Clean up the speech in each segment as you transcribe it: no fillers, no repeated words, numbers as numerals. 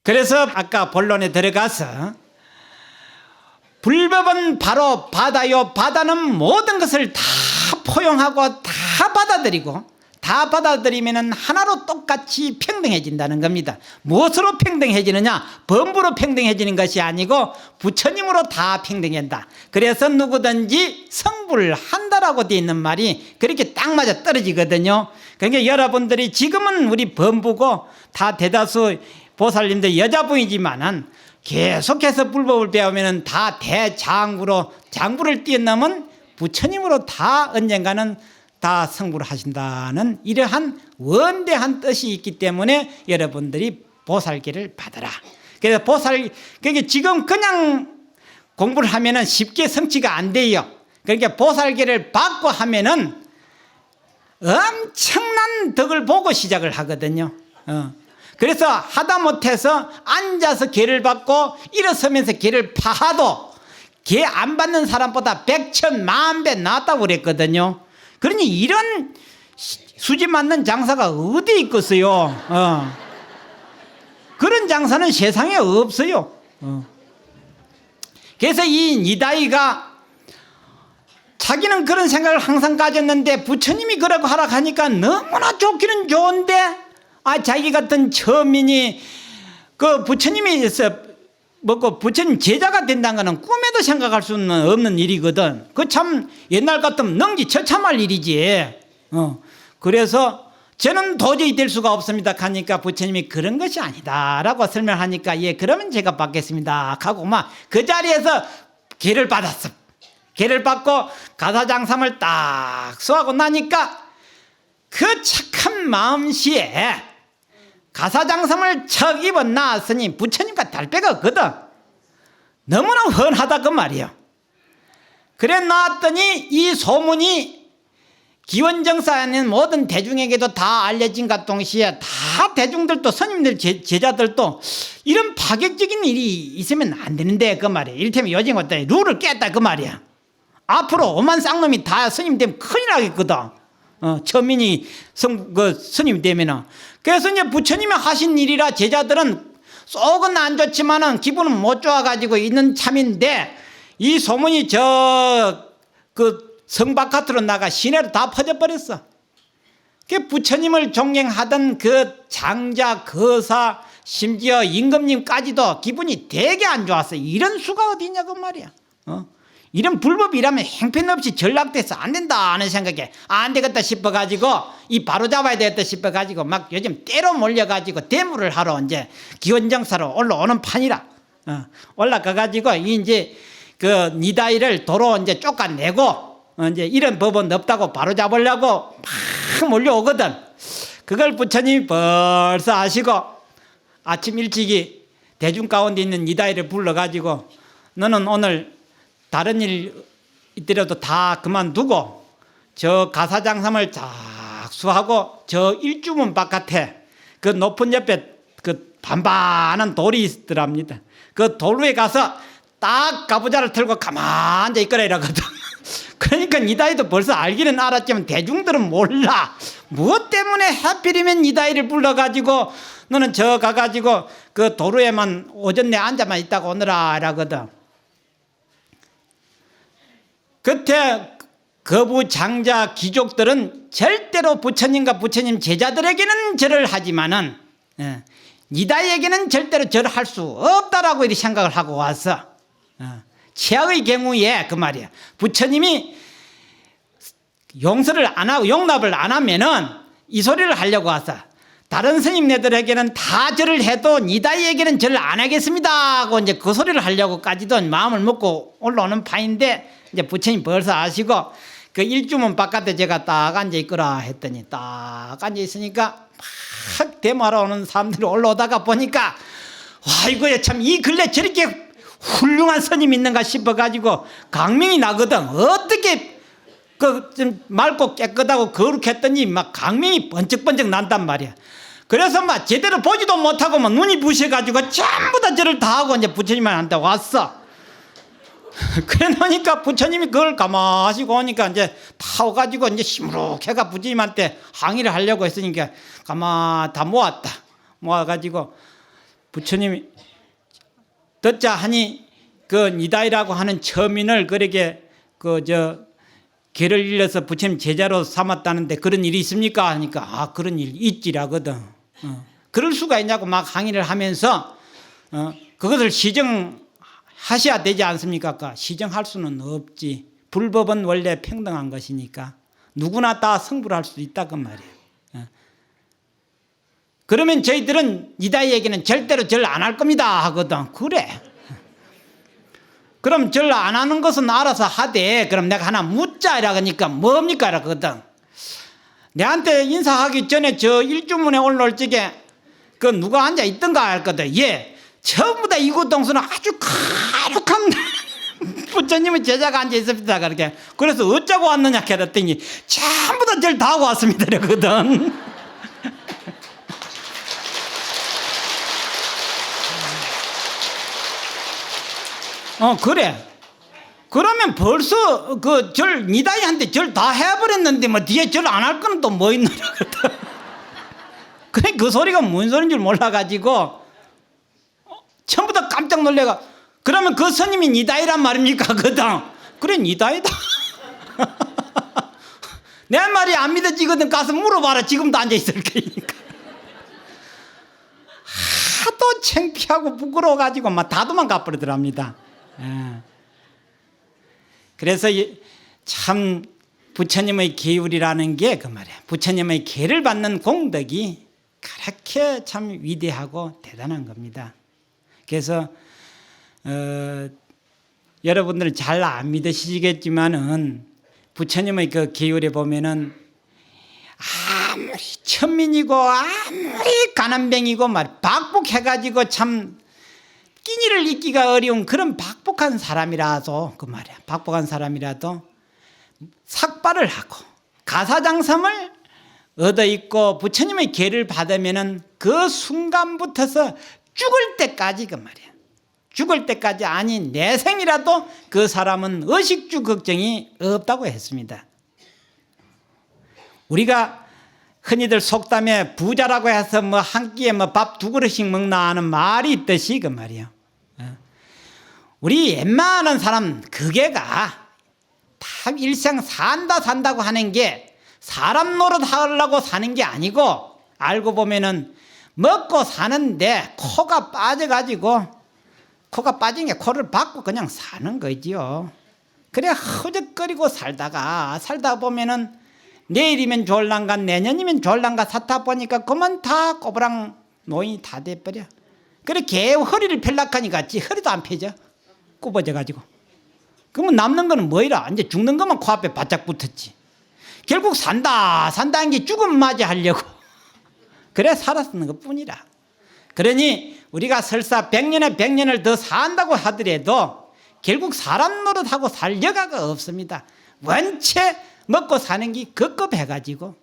그래서 아까 본론에 들어가서 불법은 바로 바다요. 바다는 모든 것을 다 포용하고 다 받아들이면 하나로 똑같이 평등해진다는 겁니다. 무엇으로 평등해지느냐? 범부로 평등해지는 것이 아니고 부처님으로 다 평등해진다. 그래서 누구든지 성불을 한다라고 되어 있는 말이 그렇게 딱 맞아 떨어지거든요. 그러니까 여러분들이 지금은 우리 범부고 다 대다수 보살님들 여자분이지만은 계속해서 불법을 배우면 다 대장부로 장부를 뛰어넘은 부처님으로 다 언젠가는 다 성불을 하신다는 이러한 원대한 뜻이 있기 때문에 여러분들이 보살계를 받아라. 그래서 그러니까 지금 그냥 공부를 하면은 쉽게 성취가 안 돼요. 그러니까 보살계를 받고 하면은 엄청난 덕을 보고 시작을 하거든요. 그래서 하다못해서 앉아서 계를 받고 일어서면서 계를 파하도 계 안 받는 사람보다 100천 만배 낫다고 그랬거든요. 그러니 이런 수지 맞는 장사가 어디 있겠어요. 그런 장사는 세상에 없어요. 그래서 이 니다이가 자기는 그런 생각을 항상 가졌는데 부처님이 그러고 하라 하니까 너무나 좋기는 좋은데 자기 같은 처민이 그 부처님이 먹고 부처님 제자가 된다는 것은 꿈에도 생각할 수는 없는 일이거든. 그 참 옛날 같으면 능지처참할 일이지. 그래서 저는 도저히 될 수가 없습니다 하니까 부처님이 그런 것이 아니다라고 설명하니까 예 그러면 제가 받겠습니다 하고 막 그 자리에서 계를 받았어. 계를 받고 가사장삼을 딱 수하고 나니까 그 착한 마음씨에 가사장삼을 척 입어 나왔으니 부처님과 달배가 없거든. 너무나 훤하다 그 말이에요. 그래 나왔더니 이 소문이 기원정사에는 모든 대중에게도 다 알려진과 동시에 다 대중들도 스님들 제자들도 이런 파격적인 일이 있으면 안 되는데 그 말이에요. 이를테면 요즘 어때 룰을 깼다 그 말이야. 앞으로 오만 쌍놈이 다 스님 되면 큰일 나겠거든. 처민이 스님이 되면은. 그래서 이제 부처님이 하신 일이라 제자들은 속은 안 좋지만은 기분은 못 좋아가지고 있는 참인데 이 소문이 성 바깥으로 나가 시내로 다 퍼져버렸어. 그 부처님을 존경하던 그 장자, 거사, 심지어 임금님까지도 기분이 되게 안 좋았어. 이런 수가 어디 있냐고 말이야. 이런 불법이라면 형편없이 전락돼서 안 된다 하는 생각에 안 되겠다 싶어가지고 이 바로 잡아야 되겠다 싶어가지고 막 요즘 때로 몰려가지고 대무를 하러 이제 기원정사로 올라오는 판이라. 올라가가지고 이제 그 니다이를 도로 이제 쫓아내고 이제 이런 법은 없다고 바로 잡으려고 막 몰려오거든. 그걸 부처님이 벌써 아시고 아침 일찍이 대중 가운데 있는 니다이를 불러가지고 너는 오늘 다른 일 있더라도 다 그만두고 저 가사장삼을 작수하고 저 일주문 바깥에 그 높은 옆에 그 반반한 돌이 있더랍니다. 그 돌 위에 가서 딱 가부좌를 틀고 가만히 앉아 있거라 이러거든. 그러니까 니다이도 벌써 알기는 알았지만 대중들은 몰라. 무엇 때문에 하필이면 니다이를 불러가지고 너는 저 가가지고 그 도로에만 오전 내 앉아만 있다고 오너라 이러거든. 그때 거부 장자 귀족들은 절대로 부처님과 부처님 제자들에게는 절을 하지만은 니다이에게는 절대로 절을 할 수 없다라고 이렇게 생각을 하고 왔어. 최악의 경우에 그 말이야. 부처님이 용서를 안 하고 용납을 안 하면은 이 소리를 하려고 왔어. 다른 스님네들에게는 다 절을 해도 니다이에게는 절을 안 하겠습니다 하고 이제 그 소리를 하려고까지도 마음을 먹고 올라오는 파인데 이제 부처님 벌써 아시고 그 일주문 바깥에 제가 딱 앉아 있거라 했더니 딱 앉아 있으니까 막 대모하러 오는 사람들이 올라오다가 보니까 와 이거 참 이 근래 저렇게 훌륭한 스님 있는가 싶어가지고 강명이 나거든. 어떻게 그 좀 맑고 깨끗하고 거룩했더니 막 강명이 번쩍번쩍 난단 말이야. 그래서 막 제대로 보지도 못하고 막 눈이 부셔가지고 전부 다 절을 다 하고 이제 부처님한테 왔어. 그래 놓으니까 부처님이 그걸 가만하시고 오니까 이제 다 오가지고 이제 시무룩해가 부처님한테 항의를 하려고 했으니까 가만 다 모았다. 모아가지고 부처님이 듣자 하니 그 니다이라고 하는 처민을 그렇게 개를 일러서 부처님 제자로 삼았다는데 그런 일이 있습니까? 하니까 그런 일 있지라거든. 그럴 수가 있냐고 막 항의를 하면서 그것을 시정하셔야 되지 않습니까? 시정할 수는 없지. 불법은 원래 평등한 것이니까 누구나 다 성불 할 수 있다 그 말이에요. 그러면 저희들은 니다이에게는 절대로 절 안 할 겁니다 하거든. 그래. 그럼 절 안 하는 것은 알아서 하되 그럼 내가 하나 묻자 이러니까 뭡니까 이러거든. 내한테 인사하기 전에 저 일주문에 올라올 적에 그 누가 앉아 있던가 했거든. 예, 전부 다 이구동수는 아주 거룩한 부처님의 제자가 앉아 있습니다. 그렇게. 그래서 어쩌고 왔느냐 그랬더니 전부 다 절 다 하고 왔습니다 그러거든. 그래. 그러면 벌써 그 절 니다이한테 절 다 해버렸는데 뭐 뒤에 절 안 할 거는 또 뭐 있느냐 그랬다. 그래 그 소리가 뭔 소리인 줄 몰라가지고 전부 다 깜짝 놀래가. 그러면 그 스님이 니다이란 말입니까? 그거든. 그래 니다이다. 내 말이 안 믿어지거든. 가서 물어봐라. 지금도 앉아 있을 거니까. 하도 창피하고 부끄러워가지고 막 다 도망가 버리더랍니다. 그래서 참 부처님의 계율이라는 게 그 말이야. 부처님의 계를 받는 공덕이 그렇게 참 위대하고 대단한 겁니다. 그래서 여러분들 잘 안 믿으시겠지만은 부처님의 그 계율에 보면은 아무리 천민이고 아무리 가난뱅이고 말 박복해가지고 참 끼니를 잊기가 어려운 그런 박복한 사람이라도 그 말이야. 박복한 사람이라도 삭발을 하고 가사장성을 얻어 있고 부처님의 계를 받으면은 그 순간부터서 죽을 때까지 그 말이야. 죽을 때까지 아닌 내생이라도 그 사람은 의식주 걱정이 없다고 했습니다. 우리가 흔히들 속담에 부자라고 해서 뭐 한 끼에 뭐 밥 두 그릇씩 먹나 하는 말이 있듯이 그 말이야. 우리 웬만한 사람 그게가 다 일생 산다고 하는 게 사람 노릇하려고 사는 게 아니고 알고 보면은 먹고 사는데 코가 빠져가지고 코가 빠진 게 코를 박고 그냥 사는 거지요. 그래 허적거리고 살다가 보면은 내일이면 졸란가 내년이면 졸란가 사다 보니까 그만 다 꼬부랑 노인이 다 돼버려. 그래 개 허리를 펼락하니까 지 허리도 안 펴져. 굽어져가지고. 그러면 남는 거는 뭐이라? 이제 죽는 것만 코앞에 바짝 붙었지. 결국 산다는 게 죽음 맞이하려고. 그래 살았는 것 뿐이라. 그러니 우리가 설사 100년에 100년을 더 산다고 하더라도 결국 사람 노릇하고 살 여가가 없습니다. 원체 먹고 사는 게 급급해가지고.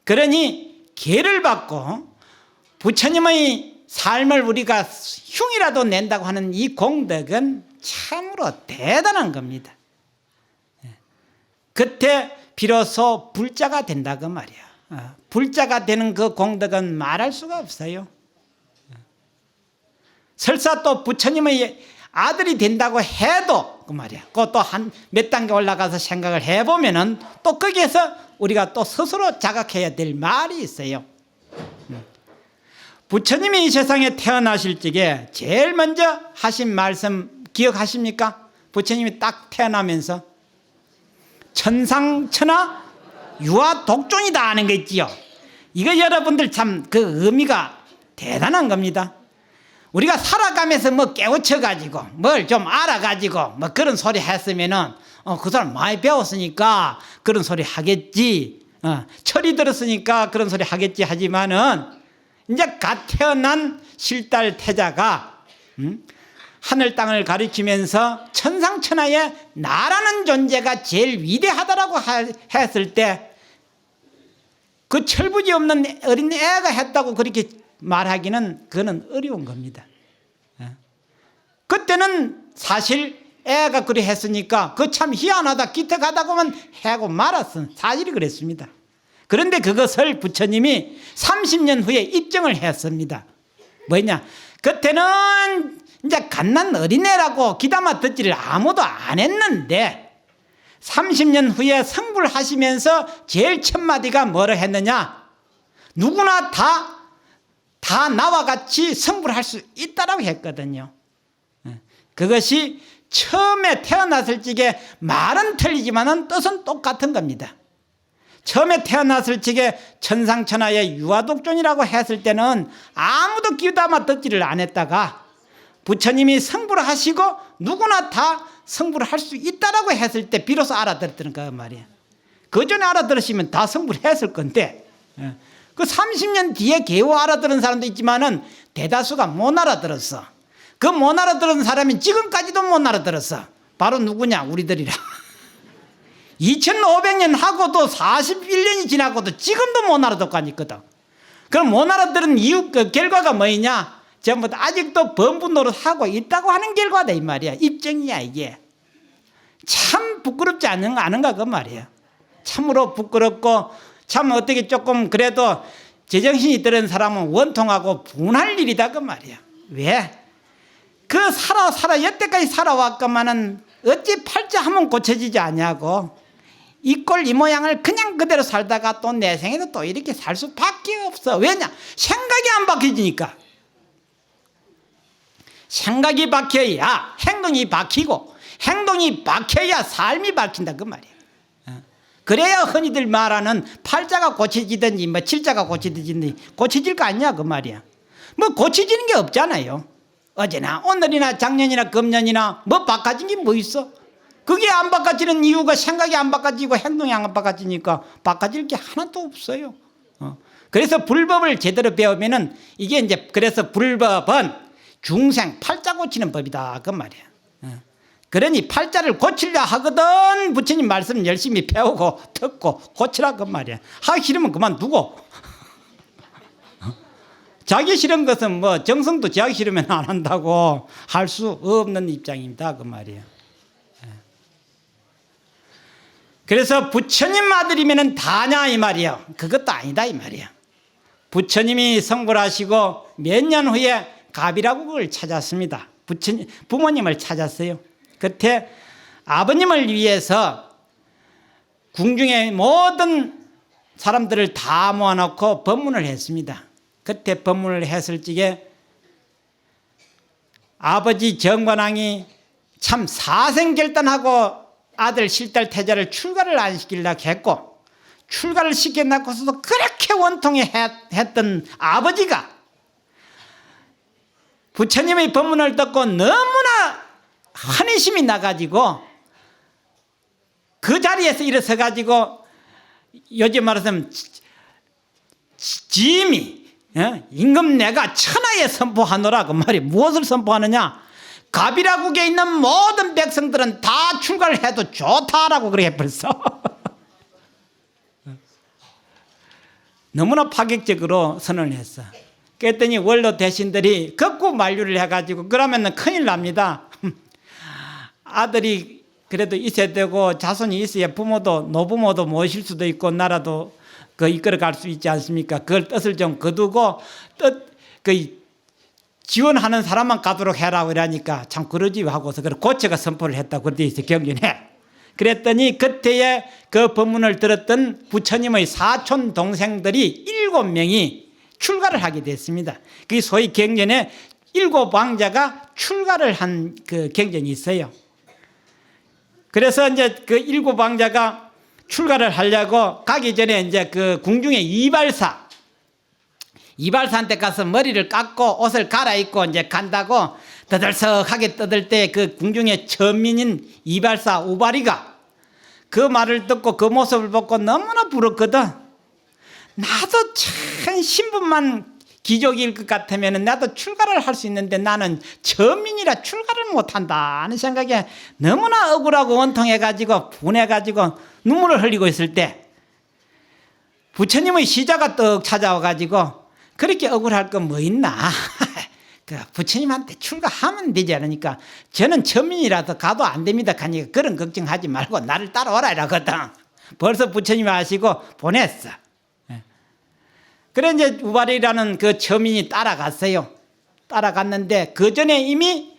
그러니 계를 받고 부처님의 삶을 우리가 흉이라도 낸다고 하는 이 공덕은 참으로 대단한 겁니다. 그때 비로소 불자가 된다 그 말이야. 불자가 되는 그 공덕은 말할 수가 없어요. 설사 또 부처님의 아들이 된다고 해도 그 말이야. 그것도 한 몇 단계 올라가서 생각을 해보면은 또 거기에서 우리가 또 스스로 자각해야 될 말이 있어요. 부처님이 이 세상에 태어나실 적에 제일 먼저 하신 말씀 기억하십니까? 부처님이 딱 태어나면서 천상천하 유아 독존이다 하는 거 있지요. 이거 여러분들 참 그 의미가 대단한 겁니다. 우리가 살아가면서 뭐 깨우쳐가지고 뭘 좀 알아가지고 뭐 그런 소리 했으면은 그 사람 많이 배웠으니까 그런 소리 하겠지. 철이 들었으니까 그런 소리 하겠지 하지만은 이제 갓 태어난 실달 태자가 하늘 땅을 가리키면서 천상천하에 나라는 존재가 제일 위대하다라고 했을 때 그 철부지 없는 어린 애가 했다고 그렇게 말하기는 그거는 어려운 겁니다. 그때는 사실 애가 그리 했으니까 그 참 희한하다 기특하다고 하면 하고 말았어. 사실이 그랬습니다. 그런데 그것을 부처님이 30년 후에 입증을 했습니다. 뭐냐? 그때는 이제 갓난 어린애라고 귀담아 듣지를 아무도 안 했는데 30년 후에 성불 하시면서 제일 첫 마디가 뭐라 했느냐? 누구나 다 나와 같이 성불할 수 있다라고 했거든요. 그것이 처음에 태어났을 적에 말은 틀리지만은 뜻은 똑같은 겁니다. 처음에 태어났을 적에 천상천하의 유아독존이라고 했을 때는 아무도 귀담아 듣지를 안 했다가 부처님이 성불하시고 누구나 다 성불할 수 있다라고 했을 때 비로소 알아들었다는 거 말이에요. 그 전에 알아들으시면 다 성불했을 건데 그 30년 뒤에 겨우 알아들은 사람도 있지만은 대다수가 못 알아들었어. 그 못 알아들은 사람이 지금까지도 못 알아들었어. 바로 누구냐? 우리들이라. 2500년 하고도 41년이 지나고도 지금도 못 알아듣고 있거든. 그럼 못 알아들은 이유, 그 결과가 뭐냐? 전부 다 아직도 범부 노릇하고 있다고 하는 결과다 이 말이야. 입증이야 이게. 참 부끄럽지 않은가 그 말이야. 참으로 부끄럽고 참 어떻게 조금 그래도 제정신이 들은 사람은 원통하고 분할 일이다 그 말이야. 왜? 그 살아 여태까지 살아왔건만은 어찌 팔자 하면 고쳐지지 않냐고. 이 꼴 이 모양을 그냥 그대로 살다가 또 내 생에도 또 이렇게 살 수밖에 없어. 왜냐? 생각이 안 바뀌니까. 생각이 바뀌어야 행동이 바뀌고 행동이 바뀌어야 삶이 바뀐다 그 말이야. 그래야 흔히들 말하는 팔자가 고쳐지든지 뭐 칠자가 고쳐지든지 고쳐질 거 아니냐 그 말이야. 뭐 고쳐지는 게 없잖아요. 어제나 오늘이나 작년이나 금년이나 뭐 바꿔진 게 뭐 있어? 그게 안 바꿔지는 이유가 생각이 안 바꿔지고 행동이 안 바꿔지니까 바꿔질 게 하나도 없어요. 그래서 불법을 제대로 배우면은 이게 이제 그래서 불법은 중생 팔자 고치는 법이다 그 말이야. 그러니 팔자를 고치려 하거든 부처님 말씀 열심히 배우고 듣고 고치라 그 말이야. 하기 싫으면 그만두고 자기 싫은 것은 뭐 정성도 자기 싫으면 안 한다고 할 수 없는 입장입니다 그 말이야. 그래서 부처님 아들이면 다냐 이 말이야. 그것도 아니다 이 말이야. 부처님이 성불하시고 몇 년 후에 가비라국을 찾았습니다. 부모님을 찾았어요. 그때 아버님을 위해서 궁중의 모든 사람들을 다 모아놓고 법문을 했습니다. 그때 법문을 했을 적에 아버지 정관왕이 참 사생결단하고 아들 실달 태자를 출가를 안 시키려고 했고 출가를 시켜놓고서도 그렇게 원통해 했던 아버지가 부처님의 법문을 듣고 너무나 환희심이 나가지고 그 자리에서 일어서가지고 요즘 말하자면 지임이 임금 내가 천하에 선포하노라 그 말이 무엇을 선포하느냐? 가비라국에 있는 모든 백성들은 다 출가를 해도 좋다라고 그래 벌써. 너무나 파격적으로 선언을 했어. 그랬더니 원로 대신들이 극구 만류를 해가지고 그러면 큰일 납니다. 아들이 그래도 있어야 되고 자손이 있어야 부모도 노부모도 모실 수도 있고 나라도 그 이끌어갈 수 있지 않습니까? 그걸 뜻을 좀 거두고 지원하는 사람만 가도록 해라고 이러니까 참 그러지 하고서 고체가 선포를 했다고 그렇게 있어 경전에. 그랬더니 그때에 그 법문을 들었던 부처님의 사촌 동생들이 7명이 출가를 하게 됐습니다. 그게 소위 경전에 7왕자가 출가를 한 그 경전이 있어요. 그래서 이제 그 7왕자가 출가를 하려고 가기 전에 이제 그 궁중의 이발사한테 가서 머리를 깎고 옷을 갈아입고 이제 간다고 떠들썩하게 떠들 때 그 궁중의 천민인 이발사 우바리가 그 말을 듣고 그 모습을 보고 너무나 부럽거든. 나도 참 신분만 귀족일 것 같으면 나도 출가를 할 수 있는데 나는 천민이라 출가를 못한다 하는 생각에 너무나 억울하고 원통해가지고 분해가지고 눈물을 흘리고 있을 때 부처님의 시자가 떡 찾아와가지고 그렇게 억울할 건 뭐 있나? 그 부처님한테 출가하면 되지 않으니까 저는 천민이라서 가도 안 됩니다 하니까 그런 걱정하지 말고 나를 따라오라 이러거든. 벌써 부처님이 아시고 보냈어. 그래 이제 우발이라는 그 처민이 따라갔어요. 따라갔는데 그 전에 이미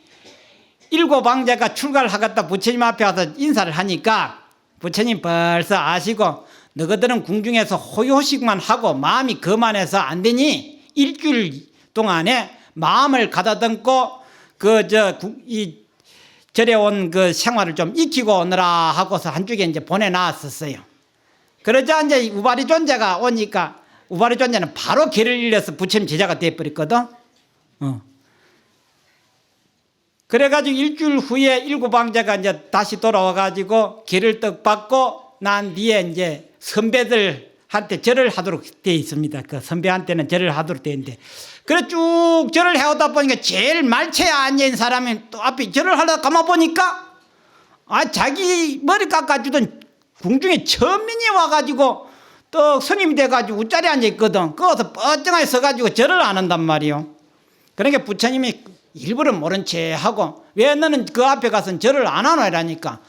7왕자가 출가를 하겠다 부처님 앞에 와서 인사를 하니까 부처님 벌써 아시고 너희들은 궁중에서 호요식만 하고 마음이 거만해서 안 되니 일주일 동안에 마음을 가다듬고 이 절에 온 그 생활을 좀 익히고 오느라 하고서 한쪽에 이제 보내놨었어요. 그러자 이제 우바리 존재가 오니까 우바리 존재는 바로 길을 잃어서 부처님 제자가 돼버렸거든. 그래가지고 일주일 후에 7왕자가 이제 다시 돌아와가지고 길을 떡 받고 난 뒤에 이제 선배들한테 절을 하도록 되어 있습니다. 그 선배한테는 절을 하도록 되어 있는데 그래 쭉 절을 해오다 보니까 제일 말체에 앉아있는 사람이 또 앞에 절을 하려다 가만 보니까 자기 머리 깎아주던 궁중에 천민이 와가지고 또 스님이 돼가지고 웃자리에 앉아있거든. 거기서 뻗정하게 서가지고 절을 안 한단 말이요. 그러니까 부처님이 일부러 모른 채 하고 왜 너는 그 앞에 가서는 절을 안 하노? 이라니까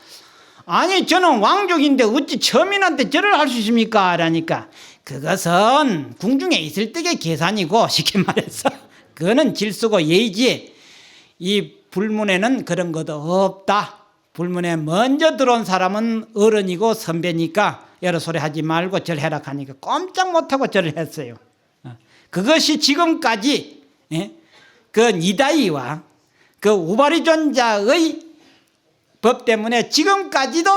아니 저는 왕족인데 어찌 처민한테 절을 할 수 있습니까? 이라니까 그것은 궁중에 있을 때의 계산이고 쉽게 말해서 그거는 질서고 예의지 이 불문에는 그런 것도 없다. 불문에 먼저 들어온 사람은 어른이고 선배니까 여러 소리 하지 말고 절해라 하니까 꼼짝 못하고 절을 했어요. 그것이 지금까지 그 니다이와 그 우바리존자의 법 때문에 지금까지도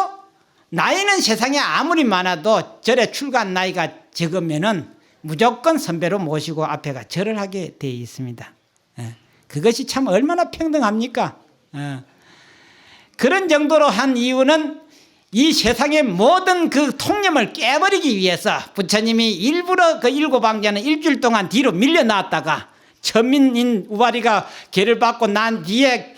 나이는 세상에 아무리 많아도 절에 출가한 나이가 적으면은 무조건 선배로 모시고 앞에가 절을 하게 되어 있습니다. 그것이 참 얼마나 평등합니까? 그런 정도로 한 이유는 이 세상의 모든 그 통념을 깨버리기 위해서 부처님이 일부러 그 7왕자는 일주일 동안 뒤로 밀려났다가 천민인 우바리가 계를 받고 난 뒤에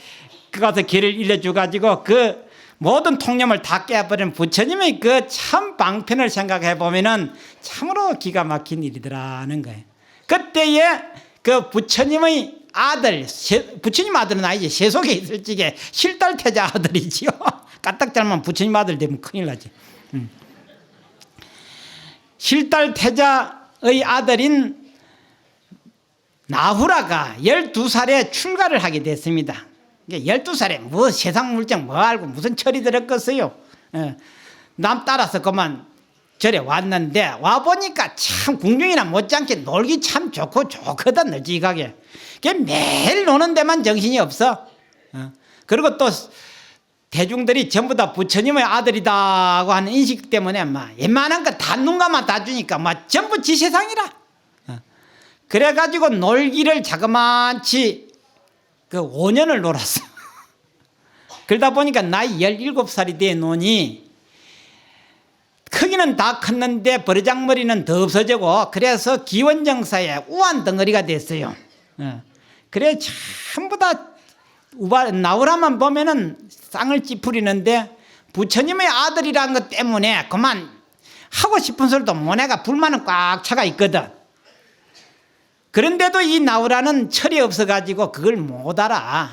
가서 길을 일러줘가지고 그 모든 통념을 다 깨버린 부처님의 그 참 방편을 생각해 보면은 참으로 기가 막힌 일이더라는 거예요. 그때에 그 부처님의 아들, 부처님 아들은 아니지, 세속에 있을 적에 실달태자 아들이지요. 까딱 잘못 부처님 아들 되면 큰일 나지. 실달태자의 아들인 나후라가 12살에 출가를 하게 됐습니다. 12살에 뭐 세상 물정 뭐 알고 무슨 철이 들었겠어요. 남 따라서 그만 절에 왔는데 와보니까 참 궁중이나 못지않게 놀기 참 좋고 좋거든. 널찍하게 매일 노는 데만 정신이 없어. 그리고 또 대중들이 전부 다 부처님의 아들이다고 하는 인식 때문에 막 웬만한 거 다 눈감아 다 주니까 막 전부 지 세상이라. 그래가지고 놀기를 자그마치 그 5년을 놀았어. 그러다 보니까 나이 17살이 돼 노니 크기는 다 컸는데 버르장머리는 더 없어지고 그래서 기원정사에 우한 덩어리가 됐어요. 그래 전부 다 나우라만 보면은 쌍을 찌푸리는데 부처님의 아들이라는 것 때문에 그만 하고 싶은 소리도 못해가 불만은 꽉 차가 있거든. 그런데도 이 나우라는 철이 없어가지고 그걸 못 알아.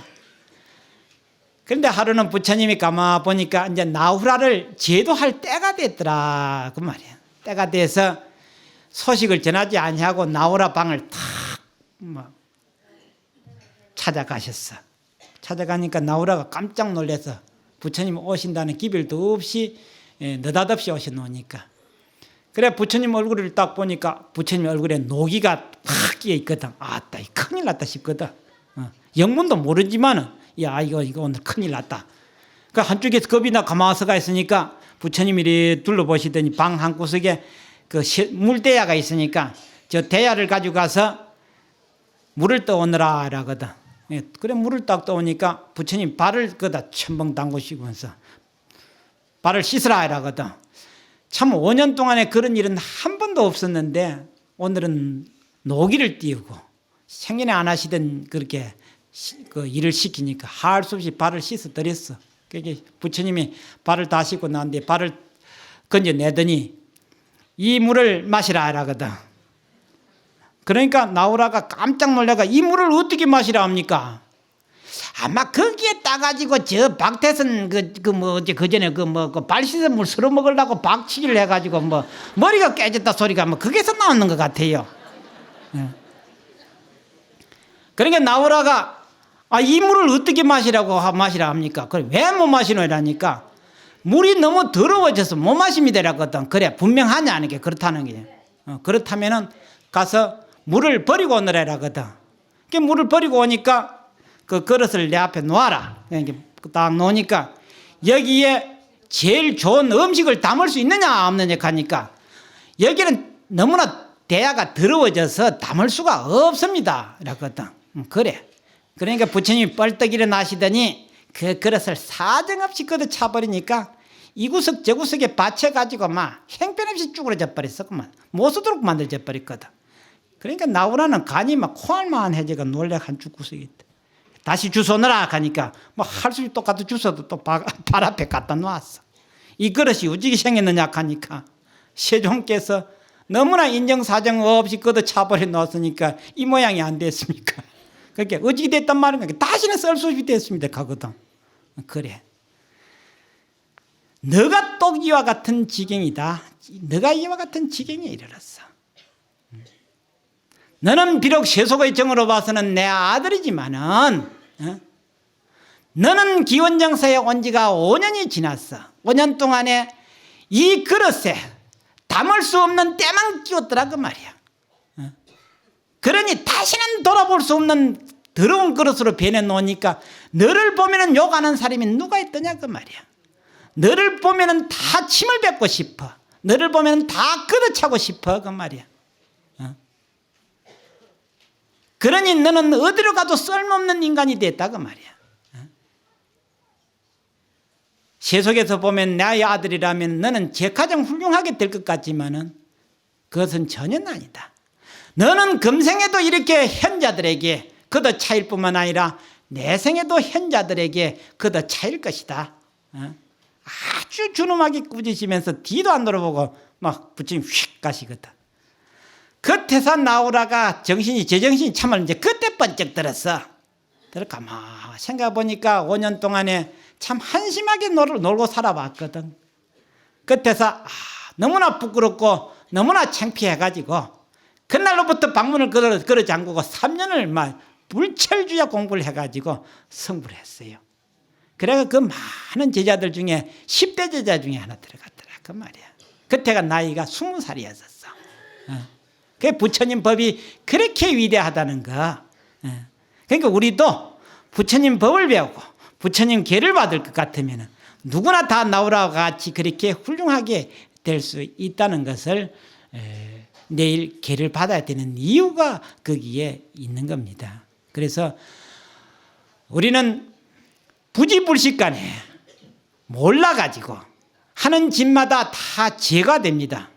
그런데 하루는 부처님이 가만 보니까 이제 나후라를 제도할 때가 됐더라 그 말이야. 때가 돼서 소식을 전하지 아니하고 나후라 방을 탁 찾아가셨어. 찾아가니까 나후라가 깜짝 놀라서 부처님 오신다는 기별도 없이 느닷없이 오셔놓으니까 그래 부처님 얼굴을 딱 보니까 부처님 얼굴에 노기가 팍 끼어 있거든. 아따 큰일 났다 싶거든. 영문도 모르지만은 야 이거 오늘 큰일 났다. 그 한쪽에서 겁이 나 가만히서가 있으니까 부처님이 이렇게 둘러보시더니 방 한 구석에 그 물대야가 있으니까 저 대야를 가지고 가서 물을 떠오느라 라거든. 그래 물을 딱 떠오니까 부처님 발을 거다 첨벙 담그시면서 발을 씻으라 라거든. 참 5년 동안에 그런 일은 한 번도 없었는데 오늘은 노기를 띄우고 생전에 안 하시던 그렇게 그 일을 시키니까 할 수 없이 발을 씻어드렸어. 그게 부처님이 발을 다 씻고 난 뒤에 발을 건져내더니 이 물을 마시라 하거든. 그러니까 나우라가 깜짝 놀라가 이 물을 어떻게 마시라 합니까? 아마 거기에 따가지고 저 박태선 그 전에 그 발 씻은 물 서로 먹으려고 박치기를 해가지고 뭐 머리가 깨졌다 소리가 뭐 거기서 나오는 것 같아요. 그러니까 나오라가 이 물을 어떻게 마시라 합니까? 그래 왜 못 마시노라니까 물이 너무 더러워져서 못 마십니다 라거든. 그래 분명하냐 하는 게 그렇다는 게 그렇다면은 가서 물을 버리고 오느라거든. 그 물을 버리고 오니까 그 그릇을 내 앞에 놓아라. 이렇게 딱 놓으니까 여기에 제일 좋은 음식을 담을 수 있느냐 없느냐 하니까 여기는 너무나 대야가 더러워져서 담을 수가 없습니다 라거든. 그래. 그러니까 부처님이 뻘떡 일어나시더니 그 그릇을 사정없이 걷어 차버리니까 이 구석 저 구석에 받쳐가지고 막 형편없이 쭈그러져 버렸었구만. 못 쓰도록 만들어져 버렸거든. 그러니까 나오라는 간이 막 콩알만 해져가 놀래 한쪽 구석에 있다. 다시 주워넣으라 하니까 뭐 할 수 똑같은 주워도 또 발 앞에 갖다 놓았어. 이 그릇이 어찌게 생겼느냐 하니까 세종께서 너무나 인정사정 없이 걷어 차버려 놓았으니까 이 모양이 안 됐습니까? 그렇게 어찌게 됐단 말인가? 다시는 쓸 수 없이 됐습니다 하거든. 그래. 너가 또 이와 같은 지경이다. 너가 이와 같은 지경에 이르렀어. 너는 비록 세속의 정으로 봐서는 내 아들이지만은 너는 기원정사에 온 지가 5년이 지났어. 5년 동안에 이 그릇에 담을 수 없는 때만 끼웠더라 그 말이야. 그러니 다시는 돌아볼 수 없는 더러운 그릇으로 변해놓으니까 너를 보면은 욕하는 사람이 누가 있더냐 그 말이야. 너를 보면은 다 침을 뱉고 싶어. 너를 보면은 다 걷어차고 싶어 그 말이야. 그러니 너는 어디로 가도 쓸모없는 인간이 됐다 그 말이야. 세속에서 보면 나의 아들이라면 너는 가장 훌륭하게 될 것 같지만은 그것은 전혀 아니다. 너는 금생에도 이렇게 현자들에게 걷어차일 뿐만 아니라 내생에도 현자들에게 걷어차일 것이다. 아주 준엄하게 꾸짖으면서 뒤도 안 돌아보고 막 부처님 휙 가시거든. 그때서 나오라가 제정신이 참을 이제 그때 번쩍 들었어. 가만 생각해 보니까 5년 동안에 참 한심하게 놀고 살아봤거든. 그때서 너무나 부끄럽고 너무나 창피해가지고 그날로부터 방문을 걸어 잠그고 3년을 막 불철주야 공부를 해가지고 성불을 했어요. 그래서 그 많은 제자들 중에 10대 제자 중에 하나 들어갔더라 그 말이야. 그때가 나이가 20살이었었어. 그 부처님 법이 그렇게 위대하다는 거. 그러니까 우리도 부처님 법을 배우고 부처님 계를 받을 것 같으면 누구나 다 나오라와 같이 그렇게 훌륭하게 될 수 있다는 것을 내일 계를 받아야 되는 이유가 거기에 있는 겁니다. 그래서 우리는 부지불식간에 몰라가지고 하는 짓마다 다 죄가 됩니다.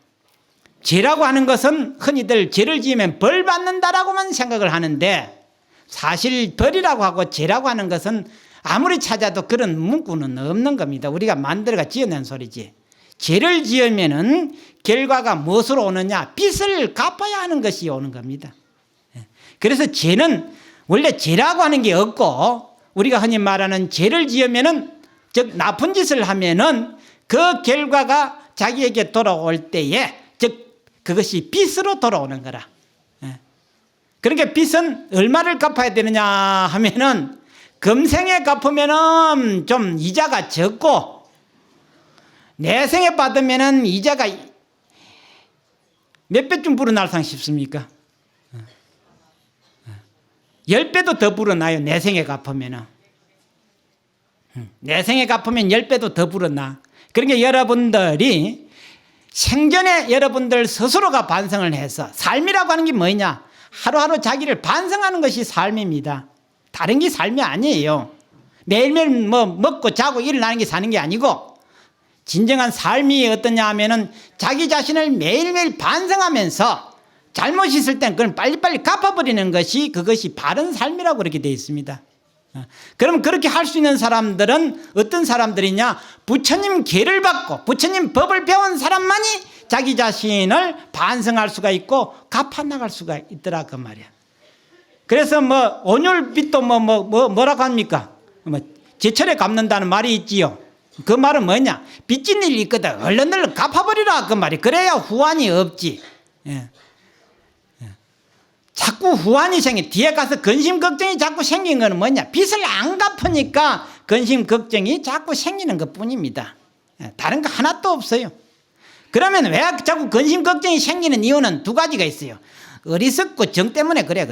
죄라고 하는 것은 흔히들 죄를 지으면 벌 받는다라고만 생각을 하는데 사실 벌이라고 하고 죄라고 하는 것은 아무리 찾아도 그런 문구는 없는 겁니다. 우리가 만들어가 지어낸 소리지. 죄를 지으면은 결과가 무엇으로 오느냐? 빚을 갚아야 하는 것이 오는 겁니다. 그래서 죄는 원래 죄라고 하는 게 없고 우리가 흔히 말하는 죄를 지으면은 즉 나쁜 짓을 하면은 그 결과가 자기에게 돌아올 때에 즉 그것이 빚으로 돌아오는 거라. 그러니까 빚은 얼마를 갚아야 되느냐 하면은 금생에 갚으면은 좀 이자가 적고 내생에 받으면은 이자가 몇 배쯤 불어날상 싶습니까? 10배도 더 불어나요. 내생에 갚으면은. 내생에 갚으면 10배도 더 불어나. 그러니까 여러분들이 생전에 여러분들 스스로가 반성을 해서 삶이라고 하는 게 뭐냐? 하루하루 자기를 반성하는 것이 삶입니다. 다른 게 삶이 아니에요. 매일매일 뭐 먹고 자고 일어나는 게 사는 게 아니고 진정한 삶이 어떠냐 하면은 자기 자신을 매일매일 반성하면서 잘못이 있을 땐 그걸 빨리빨리 갚아버리는 것이 그것이 바른 삶이라고 그렇게 되어 있습니다. 그럼 그렇게 할 수 있는 사람들은 어떤 사람들이냐? 부처님 계를 받고 부처님 법을 배운 사람만이 자기 자신을 반성할 수가 있고 갚아나갈 수가 있더라 그 말이야. 그래서 뭐 온율빚도 뭐라고 합니까? 뭐 제철에 갚는다는 말이 있지요. 그 말은 뭐냐? 빚진 일이 있거든. 얼른 갚아버리라 그 말이. 그래야 후환이 없지. 자꾸 자꾸 후환이 생겨. 뒤에 가서 근심 걱정이 자꾸 생긴 거는 뭐냐? 빚을 안 갚으니까 근심 걱정이 자꾸 생기는 것 뿐입니다. 다른 거 하나도 없어요. 그러면 왜 자꾸 근심 걱정이 생기는 이유는 두 가지가 있어요. 어리석고 정 때문에 그래.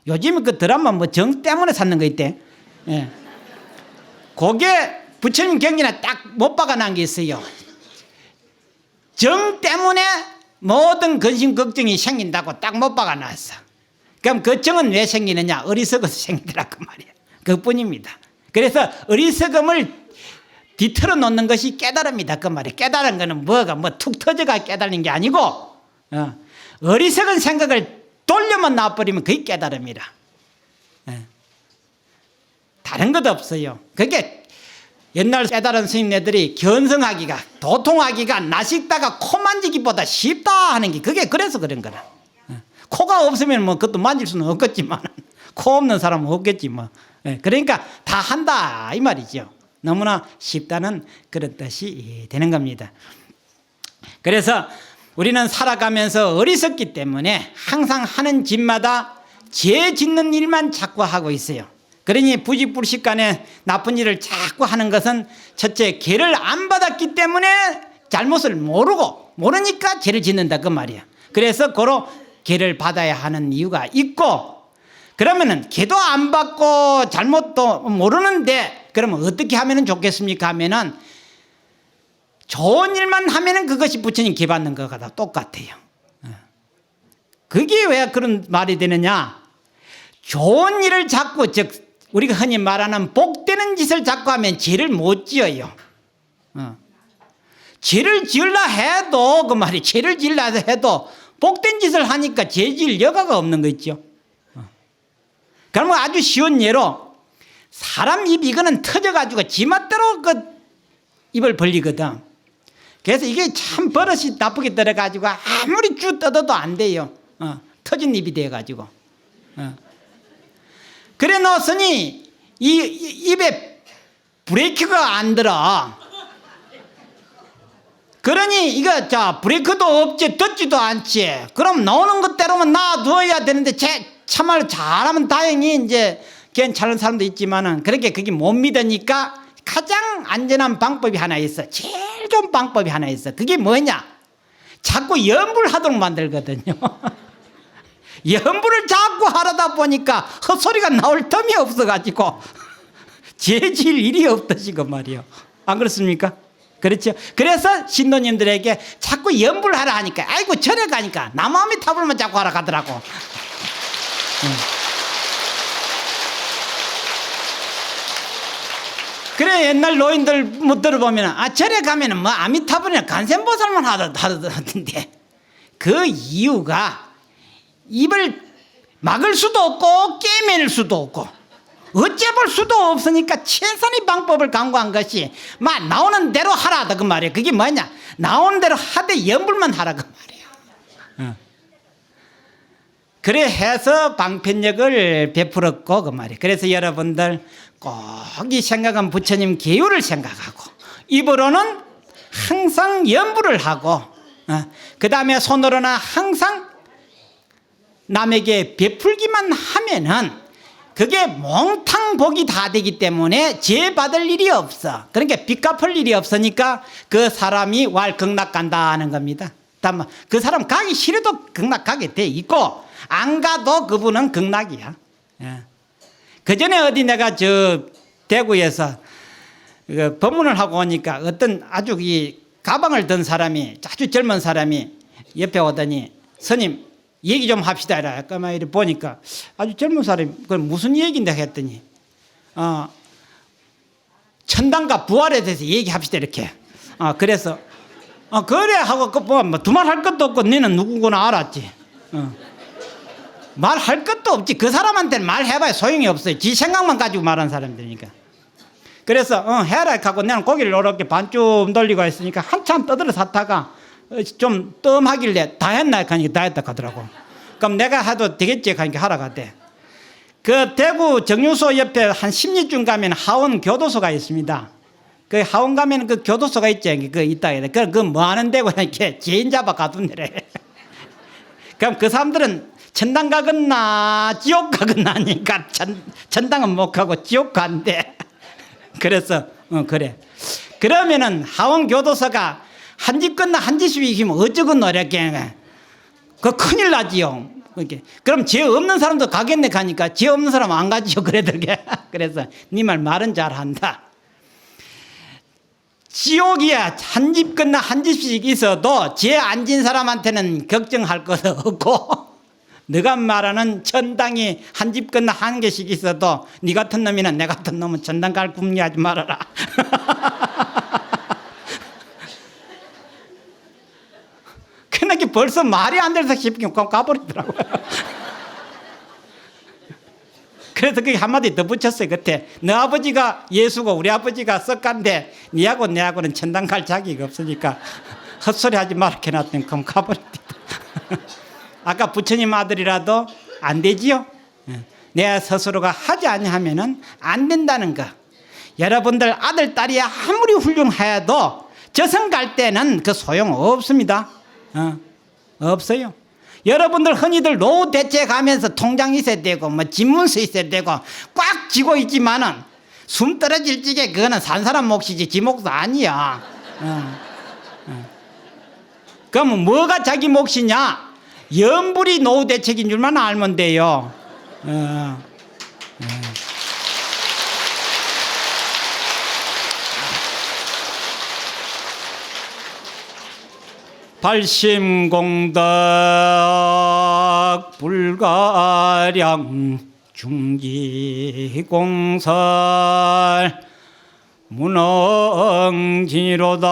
요즘 그 드라마 뭐 정 때문에 사는 거 있대. 예. 그게 부처님 경전에 딱 못 박아놓은 게 있어요. 정 때문에 모든 근심 걱정이 생긴다고 딱 못 박아놨어. 그럼 그 정은 왜 생기느냐? 어리석어서 생기더라 그 말이야. 그뿐입니다. 그래서 어리석음을 뒤틀어 놓는 것이 깨달음이다 그 말이야. 깨달은 거는 뭐가 툭 터져가 깨달은 게 아니고 어리석은 생각을 돌려만 놔버리면 그게 깨달음이라. 다른 것도 없어요. 그게 옛날 깨달은 스님네들이 견성하기가 도통하기가 나식다가 코 만지기보다 쉽다 하는 게 그게 그래서 그런 거라. 코가 없으면 뭐 그것도 만질 수는 없겠지만 코 없는 사람은 없겠지 뭐. 그러니까 다 한다 이 말이죠. 너무나 쉽다는 그런 뜻이 되는 겁니다. 그래서 우리는 살아가면서 어리석기 때문에 항상 하는 짓마다 죄 짓는 일만 자꾸 하고 있어요. 그러니 부지불식간에 나쁜 일을 자꾸 하는 것은 첫째 계를 안 받았기 때문에 잘못을 모르니까 죄를 짓는다 그 말이야. 그래서 고로 계를 받아야 하는 이유가 있고, 그러면은 계도 안 받고 잘못도 모르는데 그러면 어떻게 하면 좋겠습니까 하면은 좋은 일만 하면은 그것이 부처님 계 받는 것과 똑같아요. 그게 왜 그런 말이 되느냐? 좋은 일을 자꾸, 즉 우리가 흔히 말하는 복되는 짓을 자꾸 하면 죄를 못 지어요. 죄를 지으려 해도 그 말이 죄를 지으려 해도 복된 짓을 하니까 죄 지을 여가가 없는 거 있죠. 그러면 아주 쉬운 예로 사람 입 이거는 터져가지고 지맛대로 그 입을 벌리거든. 그래서 이게 참 버릇이 나쁘게 들어가지고 아무리 쭉 뜯어도 안 돼요. 터진 입이 돼가지고. 그래 놓으니 이 입에 브레이크가 안 들어. 그러니 이거 브레이크도 없지 듣지도 않지. 그럼 나오는 것대로만 놔두어야 되는데 참말로 잘하면 다행히 이제 괜찮은 사람도 있지만은 그렇게 그게 못 믿으니까 가장 안전한 방법이 하나 있어. 제일 좋은 방법이 하나 있어. 그게 뭐냐? 자꾸 염불하도록 만들거든요. 염불을 자꾸 하려다 보니까 헛소리가 나올 틈이 없어가지고 죄질 일이 없듯이 그 말이요. 안 그렇습니까? 그렇죠. 그래서 신도님들에게 자꾸 염불하라 하니까 아이고 절에 가니까 남아미 타불만 자꾸 하라 가더라고. 그래 옛날 노인들 못 들어보면 절에 가면은 뭐 아미타불이나 간센보살만 하던데 그 이유가 입을 막을 수도 없고 깨맬 수도 없고 어째볼 수도 없으니까 최선의 방법을 강구한 것이 막 나오는 대로 하라 그 말이에요. 그게 뭐냐? 나오는 대로 하되 염불만 하라 그 말이에요. 그래 해서 방편력을 베풀었고 그 말이에요. 그래서 여러분들 꼭 이 생각은 부처님 계율을 생각하고 입으로는 항상 염불을 하고 그 다음에 손으로는 항상 남에게 베풀기만 하면은 그게 몽탕 복이 다 되기 때문에 죄 받을 일이 없어. 그러니까 빚 갚을 일이 없으니까 그 사람이 극락 간다 하는 겁니다. 그 사람 가기 싫어도 극락 가게 돼 있고 안 가도 그분은 극락이야. 그 전에 어디 내가 대구에서 법문을 하고 오니까 어떤 아주 이 가방을 든 사람이 아주 젊은 사람이 옆에 오더니 스님 얘기 좀 합시다 이래. 까마이를 보니까 아주 젊은 사람이 그걸 무슨 얘기인데 했더니 천당과 부활에 대해서 얘기합시다 이렇게. 그래서 그래 하고 뭐 두말 할 것도 없고 너는 누구구나 알았지. 말할 것도 없지. 그 사람한테는 말해봐야 소용이 없어요. 지 생각만 가지고 말하는 사람들이니까. 그래서 해라 하고 나는 고개를 이렇게 반쯤 돌리고 있으니까 한참 떠들어 샀다가 좀 뜸하길래 다 했나 하니까 다 했다 하더라고. 그럼 내가 해도 되겠지 하니까 하라 하대. 그 대구 정유소 옆에 한 10리쯤 가면 하원 교도소가 있습니다. 그 하원 가면 그 교도소가 있지. 그 있다 해야 돼. 그 뭐 하는 데고 이렇게 죄인 잡아 가둔 데래. 그럼 그 사람들은 천당 가겠나 지옥 가겠나 하니까 천당은 못 가고 지옥 간대. 그래서 그래. 그러면은 하원 교도소가 한 집 건너 한 집씩 이기면 어쩌고 노력해. 그 큰일 나지요. 그럼 죄 없는 사람도 가겠네 가니까 죄 없는 사람 안 가지요. 그래들게. 그래서 네 말은 잘한다. 지옥이야 한 집 건너 한 집씩 있어도 죄 안 진 사람한테는 걱정할 것 없고 네가 말하는 천당이 한 집 건너 한 개씩 있어도 네 같은 놈이나 내 같은 놈은 천당 갈 궁리하지 말아라. 그러니까 벌써 말이 안 돼서 싶게 가버리더라고요. 그래서 그게 한마디 더 붙였어요. 그때 너 아버지가 예수고 우리 아버지가 썩간데 니하고 내하고는 천당 갈 자격이 없으니까 헛소리 하지 말아 해놨더니 그럼 가버렸다. 아까 부처님 아들이라도 안 되지요. 내 스스로가 하지 아니하면은 안 된다는 거. 여러분들 아들 딸이 아무리 훌륭하여도 저승 갈 때는 그 소용 없습니다. 없어요. 여러분들 흔히들 노후 대체 가면서 통장 있어야 되고 뭐 집문서 있어야 되고 꽉 쥐고 있지만은 숨 떨어질 적에 그거는 산 사람 몫이지 지 몫도 아니야. 그러면 뭐가 자기 몫이냐? 연불이 노후 대책인 줄만 알면 돼요. 발심공덕 불가량 중기공설 문엉지로다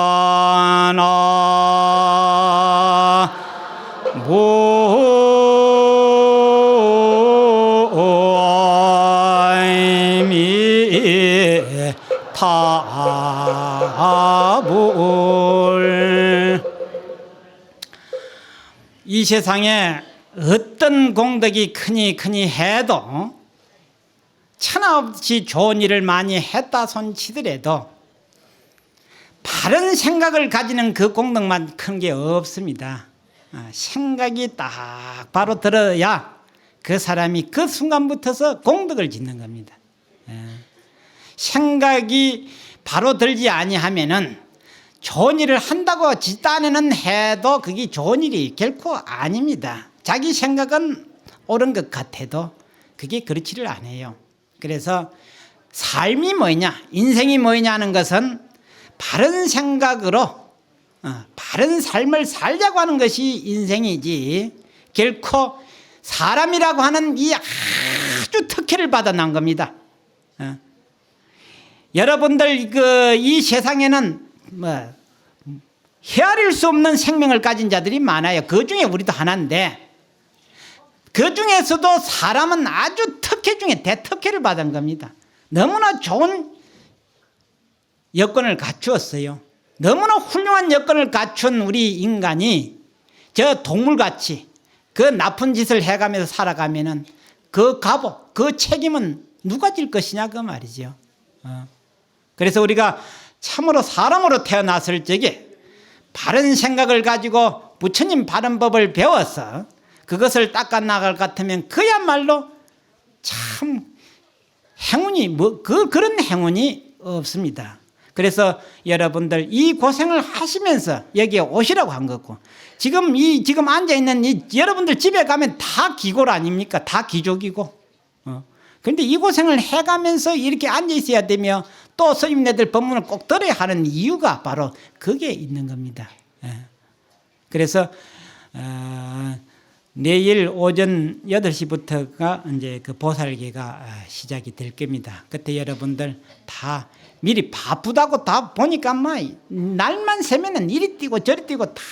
나무미 타불. 이 세상에 어떤 공덕이 크니 해도 천하없이 좋은 일을 많이 했다 손치더라도 바른 생각을 가지는 그 공덕만 큰 게 없습니다. 생각이 딱 바로 들어야 그 사람이 그 순간부터서 공덕을 짓는 겁니다. 생각이 바로 들지 아니하면은 좋은 일을 한다고 집단에는 해도 그게 좋은 일이 결코 아닙니다. 자기 생각은 옳은 것 같아도 그게 그렇지를 않아요. 그래서 삶이 뭐냐, 인생이 뭐냐 하는 것은 바른 생각으로 바른 삶을 살자고 하는 것이 인생이지 결코 사람이라고 하는 이 아주 특혜를 받아 난 겁니다. 여러분들 이 세상에는 헤아릴 수 없는 생명을 가진 자들이 많아요. 그 중에 우리도 하나인데 그 중에서도 사람은 아주 특혜 중에 대특혜를 받은 겁니다. 너무나 좋은 여건을 갖추었어요. 너무나 훌륭한 여건을 갖춘 우리 인간이 저 동물같이 그 나쁜 짓을 해가면서 살아가면은 그 값, 그 책임은 누가 질 것이냐 그 말이죠. 그래서 우리가 참으로 사람으로 태어났을 적에 바른 생각을 가지고 부처님 바른 법을 배워서 그것을 닦아 나갈 것 같으면 그야말로 참 행운이 그런 행운이 없습니다. 그래서 여러분들 이 고생을 하시면서 여기에 오시라고 한 거고 지금 앉아 있는 여러분들 집에 가면 다 기골 아닙니까? 다 귀족이고. 그런데 이 고생을 해가면서 이렇게 앉아 있어야 되며 또 스님네들 법문을 꼭 들어야 하는 이유가 바로 그게 있는 겁니다. 그래서 내일 오전 8시부터가 이제 그 보살계가 시작이 될 겁니다. 그때 여러분들 다 미리 바쁘다고 다 보니까 날만 새면은 이리 뛰고 저리 뛰고 다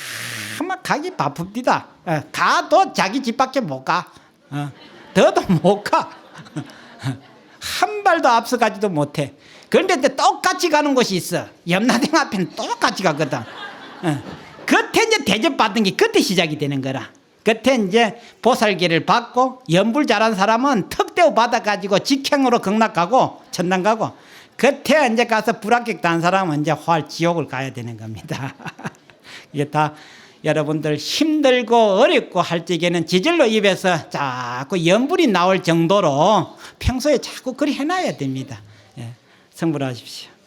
막 가기 바쁩니다. 가도 자기 집 밖에 못 가. 더도 못 가. 한 발도 앞서가지도 못해. 그런데 똑같이 가는 곳이 있어. 염라대왕 앞에는 똑같이 가거든. 그때 이제 대접받은 게 그때 시작이 되는 거라. 그때 이제 보살계를 받고 연불 잘한 사람은 특대우 받아가지고 직행으로 극락가고 천당 가고 그때 이제 가서 불합격 단 사람은 이제 활 지옥을 가야 되는 겁니다. 이게 다 여러분들 힘들고 어렵고 할 적에는 지질로 입에서 자꾸 염불이 나올 정도로 평소에 자꾸 그리 해놔야 됩니다. 예, 성불하십시오.